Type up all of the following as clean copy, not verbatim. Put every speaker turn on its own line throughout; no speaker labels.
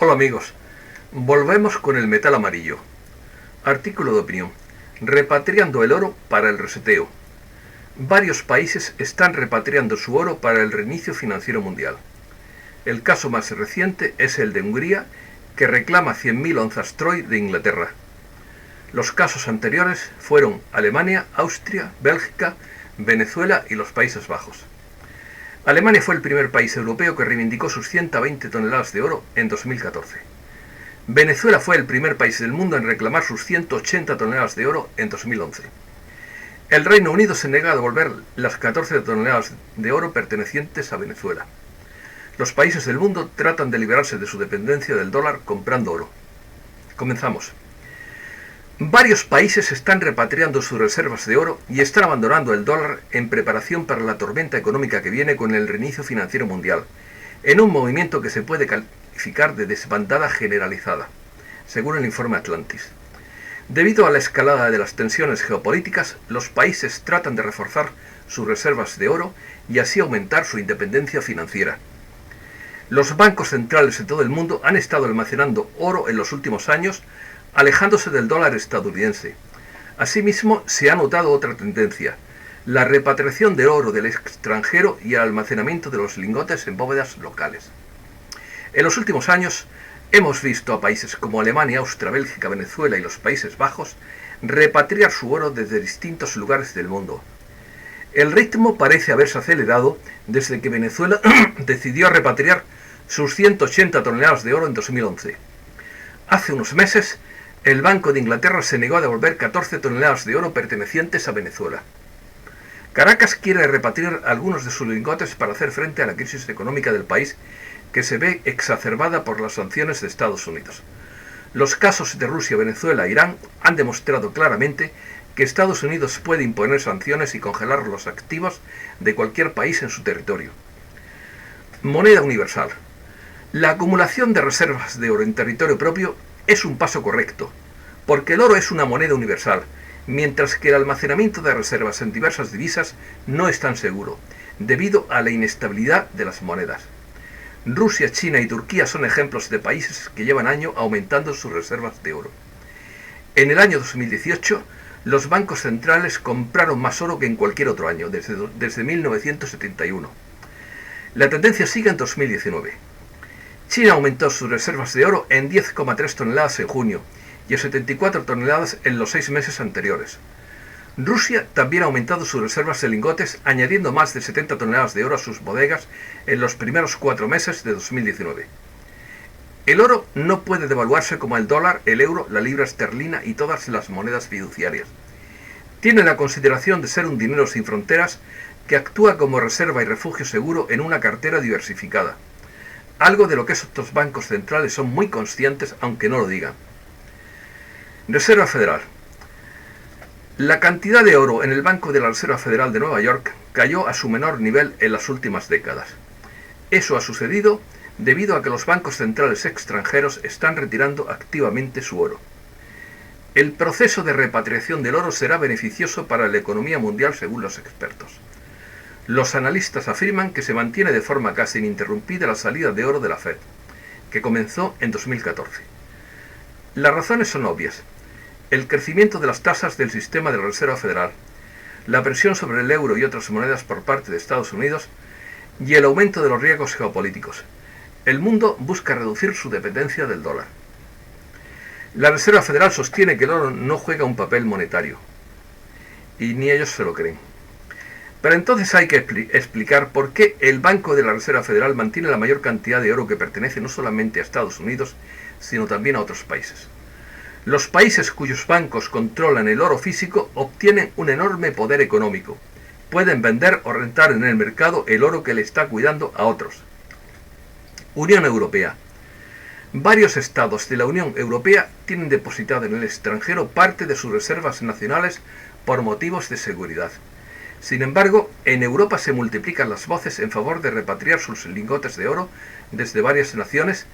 Hola amigos, volvemos con el metal amarillo. Artículo de opinión. Repatriando el oro para el reseteo. Varios países están repatriando su oro para el reinicio financiero mundial. El caso más reciente es el de Hungría, que reclama 100.000 onzas Troy de Inglaterra. Los casos anteriores fueron Alemania, Austria, Bélgica, Venezuela y los Países Bajos. Alemania fue el primer país europeo que reivindicó sus 120 toneladas de oro en 2014. Venezuela fue el primer país del mundo en reclamar sus 180 toneladas de oro en 2011. El Reino Unido se niega a devolver las 14 toneladas de oro pertenecientes a Venezuela. Los países del mundo tratan de liberarse de su dependencia del dólar comprando oro. Comenzamos. Varios países están repatriando sus reservas de oro y están abandonando el dólar en preparación para la tormenta económica que viene con el reinicio financiero mundial, en un movimiento que se puede calificar de desbandada generalizada, según el informe Atlantis. Debido a la escalada de las tensiones geopolíticas, los países tratan de reforzar sus reservas de oro y así aumentar su independencia financiera. Los bancos centrales de todo el mundo han estado almacenando oro en los últimos años, alejándose del dólar estadounidense. Asimismo, se ha notado otra tendencia: la repatriación de oro del extranjero y el almacenamiento de los lingotes en bóvedas locales. En los últimos años, hemos visto a países como Alemania, Austria, Bélgica, Venezuela y los Países Bajos repatriar su oro desde distintos lugares del mundo. El ritmo parece haberse acelerado desde que Venezuela decidió repatriar sus 180 toneladas de oro en 2011. Hace unos meses, el Banco de Inglaterra se negó a devolver 14 toneladas de oro pertenecientes a Venezuela. Caracas quiere repatriar algunos de sus lingotes para hacer frente a la crisis económica del país, que se ve exacerbada por las sanciones de Estados Unidos. Los casos de Rusia, Venezuela e Irán han demostrado claramente que Estados Unidos puede imponer sanciones y congelar los activos de cualquier país en su territorio. Moneda universal. La acumulación de reservas de oro en territorio propio es un paso correcto, porque el oro es una moneda universal, mientras que el almacenamiento de reservas en diversas divisas no es tan seguro, debido a la inestabilidad de las monedas. Rusia, China y Turquía son ejemplos de países que llevan años aumentando sus reservas de oro. En el año 2018, los bancos centrales compraron más oro que en cualquier otro año, desde 1971. La tendencia sigue en 2019. China aumentó sus reservas de oro en 10,3 toneladas en junio y en 74 toneladas en los 6 meses anteriores. Rusia también ha aumentado sus reservas de lingotes, añadiendo más de 70 toneladas de oro a sus bodegas en los primeros 4 meses de 2019. El oro no puede devaluarse como el dólar, el euro, la libra esterlina y todas las monedas fiduciarias. Tiene la consideración de ser un dinero sin fronteras que actúa como reserva y refugio seguro en una cartera diversificada. Algo de lo que estos bancos centrales son muy conscientes, aunque no lo digan. Reserva Federal. La cantidad de oro en el Banco de la Reserva Federal de Nueva York cayó a su menor nivel en las últimas décadas. Eso ha sucedido debido a que los bancos centrales extranjeros están retirando activamente su oro. El proceso de repatriación del oro será beneficioso para la economía mundial según los expertos. Los analistas afirman que se mantiene de forma casi ininterrumpida la salida de oro de la Fed, que comenzó en 2014. Las razones son obvias: el crecimiento de las tasas del sistema de la Reserva Federal, la presión sobre el euro y otras monedas por parte de Estados Unidos y el aumento de los riesgos geopolíticos. El mundo busca reducir su dependencia del dólar. La Reserva Federal sostiene que el oro no juega un papel monetario, y ni ellos se lo creen. Pero entonces hay que explicar por qué el Banco de la Reserva Federal mantiene la mayor cantidad de oro que pertenece no solamente a Estados Unidos, sino también a otros países. Los países cuyos bancos controlan el oro físico obtienen un enorme poder económico. Pueden vender o rentar en el mercado el oro que le está cuidando a otros. Unión Europea. Varios estados de la Unión Europea tienen depositado en el extranjero parte de sus reservas nacionales por motivos de seguridad. Sin embargo, en Europa se multiplican las voces en favor de repatriar sus lingotes de oro desde varias naciones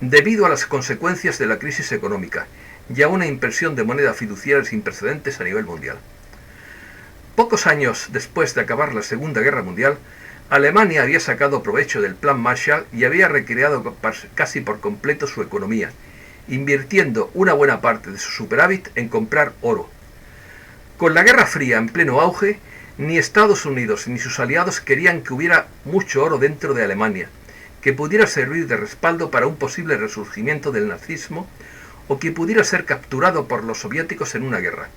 debido a las consecuencias de la crisis económica y a una impresión de moneda fiduciaria sin precedentes a nivel mundial. Pocos años después de acabar la Segunda Guerra Mundial, Alemania había sacado provecho del Plan Marshall y había recreado casi por completo su economía, invirtiendo una buena parte de su superávit en comprar oro. Con la Guerra Fría en pleno auge, ni Estados Unidos ni sus aliados querían que hubiera mucho oro dentro de Alemania, que pudiera servir de respaldo para un posible resurgimiento del nazismo o que pudiera ser capturado por los soviéticos en una guerra.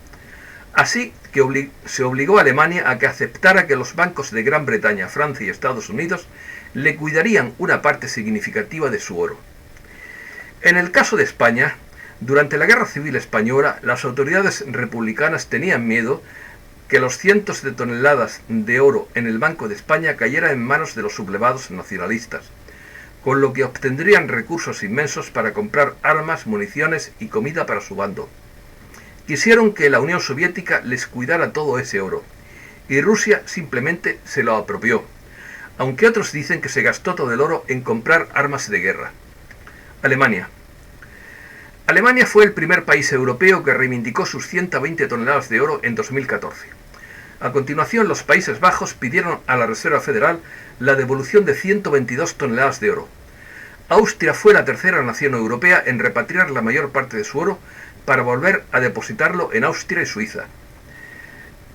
Así que se obligó a Alemania a que aceptara que los bancos de Gran Bretaña, Francia y Estados Unidos le cuidarían una parte significativa de su oro. En el caso de España, durante la Guerra Civil Española, las autoridades republicanas tenían miedo que los cientos de toneladas de oro en el Banco de España cayeran en manos de los sublevados nacionalistas, con lo que obtendrían recursos inmensos para comprar armas, municiones y comida para su bando. Quisieron que la Unión Soviética les cuidara todo ese oro, y Rusia simplemente se lo apropió, aunque otros dicen que se gastó todo el oro en comprar armas de guerra. Alemania. Alemania fue el primer país europeo que reivindicó sus 120 toneladas de oro en 2014. A continuación, los Países Bajos pidieron a la Reserva Federal la devolución de 122 toneladas de oro. Austria fue la tercera nación europea en repatriar la mayor parte de su oro para volver a depositarlo en Austria y Suiza.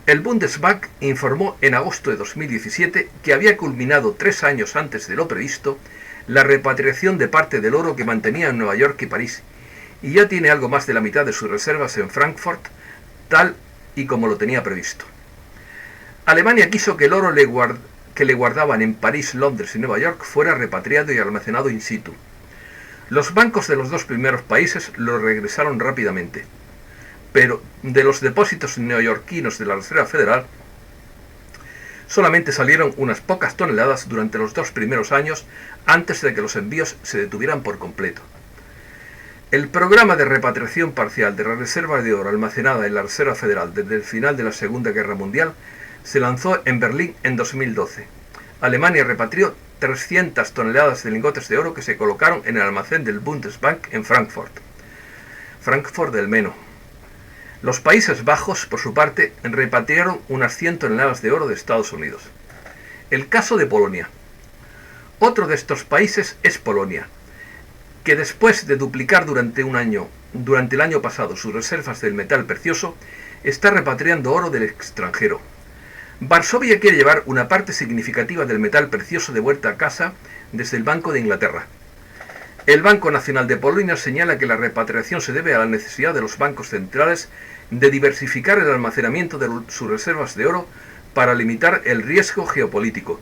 El Bundesbank informó en agosto de 2017 que había culminado 3 años antes de lo previsto la repatriación de parte del oro que mantenía en Nueva York y París, y ya tiene algo más de la mitad de sus reservas en Frankfurt, tal y como lo tenía previsto. Alemania quiso que el oro que le guardaban en París, Londres y Nueva York fuera repatriado y almacenado in situ. Los bancos de los dos primeros países lo regresaron rápidamente, pero de los depósitos neoyorquinos de la Reserva Federal solamente salieron unas pocas toneladas durante los 2 primeros años antes de que los envíos se detuvieran por completo. El programa de repatriación parcial de la reserva de oro almacenada en la Reserva Federal desde el final de la Segunda Guerra Mundial se lanzó en Berlín en 2012. Alemania repatrió 300 toneladas de lingotes de oro que se colocaron en el almacén del Bundesbank en Frankfurt del Meno. Los Países Bajos, por su parte, repatriaron unas 100 toneladas de oro de Estados Unidos. El caso de Polonia. Otro de estos países es Polonia, que después de duplicar durante el año pasado sus reservas del metal precioso, está repatriando oro del extranjero. Varsovia quiere llevar una parte significativa del metal precioso de vuelta a casa desde el Banco de Inglaterra. El Banco Nacional de Polonia señala que la repatriación se debe a la necesidad de los bancos centrales de diversificar el almacenamiento de sus reservas de oro para limitar el riesgo geopolítico,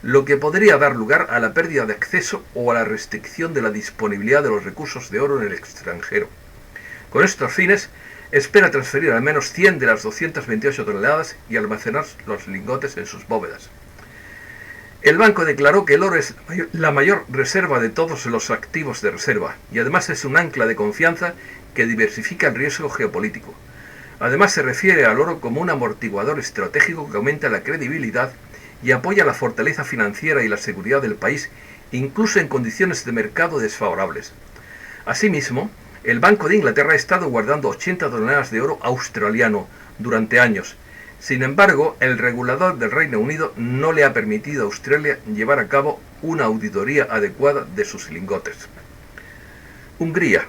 lo que podría dar lugar a la pérdida de acceso o a la restricción de la disponibilidad de los recursos de oro en el extranjero. Con estos fines, espera transferir al menos 100 de las 228 toneladas y almacenar los lingotes en sus bóvedas. El banco declaró que el oro es la mayor reserva de todos los activos de reserva y además es un ancla de confianza que diversifica el riesgo geopolítico. Además se refiere al oro como un amortiguador estratégico que aumenta la credibilidad y apoya la fortaleza financiera y la seguridad del país, incluso en condiciones de mercado desfavorables. Asimismo, el Banco de Inglaterra ha estado guardando 80 toneladas de oro australiano durante años. Sin embargo, el regulador del Reino Unido no le ha permitido a Australia llevar a cabo una auditoría adecuada de sus lingotes. Hungría.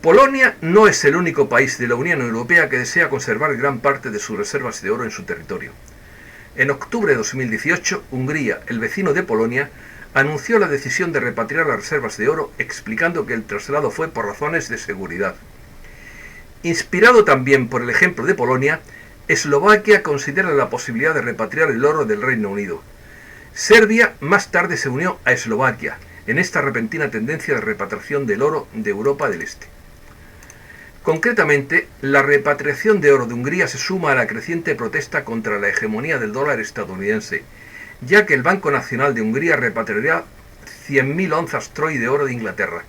Polonia no es el único país de la Unión Europea que desea conservar gran parte de sus reservas de oro en su territorio. En octubre de 2018, Hungría, el vecino de Polonia, anunció la decisión de repatriar las reservas de oro, explicando que el traslado fue por razones de seguridad. Inspirado también por el ejemplo de Polonia, Eslovaquia considera la posibilidad de repatriar el oro del Reino Unido. Serbia más tarde se unió a Eslovaquia en esta repentina tendencia de repatriación del oro de Europa del Este. Concretamente, la repatriación de oro de Hungría se suma a la creciente protesta contra la hegemonía del dólar estadounidense, ya que el Banco Nacional de Hungría repatriará 100.000 onzas Troy de oro de Inglaterra.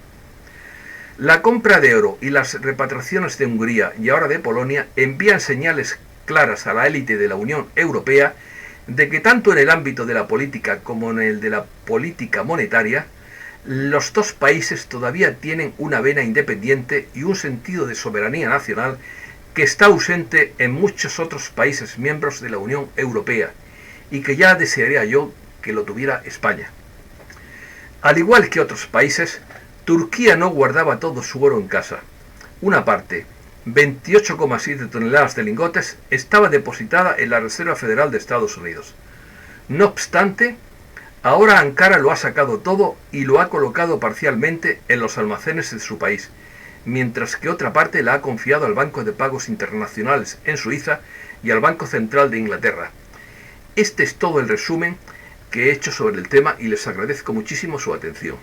La compra de oro y las repatriaciones de Hungría y ahora de Polonia envían señales claras a la élite de la Unión Europea de que tanto en el ámbito de la política como en el de la política monetaria, los dos países todavía tienen una vena independiente y un sentido de soberanía nacional que está ausente en muchos otros países miembros de la Unión Europea y que ya desearía yo que lo tuviera España. Al igual que otros países, Turquía no guardaba todo su oro en casa. Una parte, 28,7 toneladas de lingotes, estaba depositada en la Reserva Federal de Estados Unidos. No obstante, ahora Ankara lo ha sacado todo y lo ha colocado parcialmente en los almacenes de su país, mientras que otra parte la ha confiado al Banco de Pagos Internacionales en Suiza y al Banco Central de Inglaterra. Este es todo el resumen que he hecho sobre el tema y les agradezco muchísimo su atención.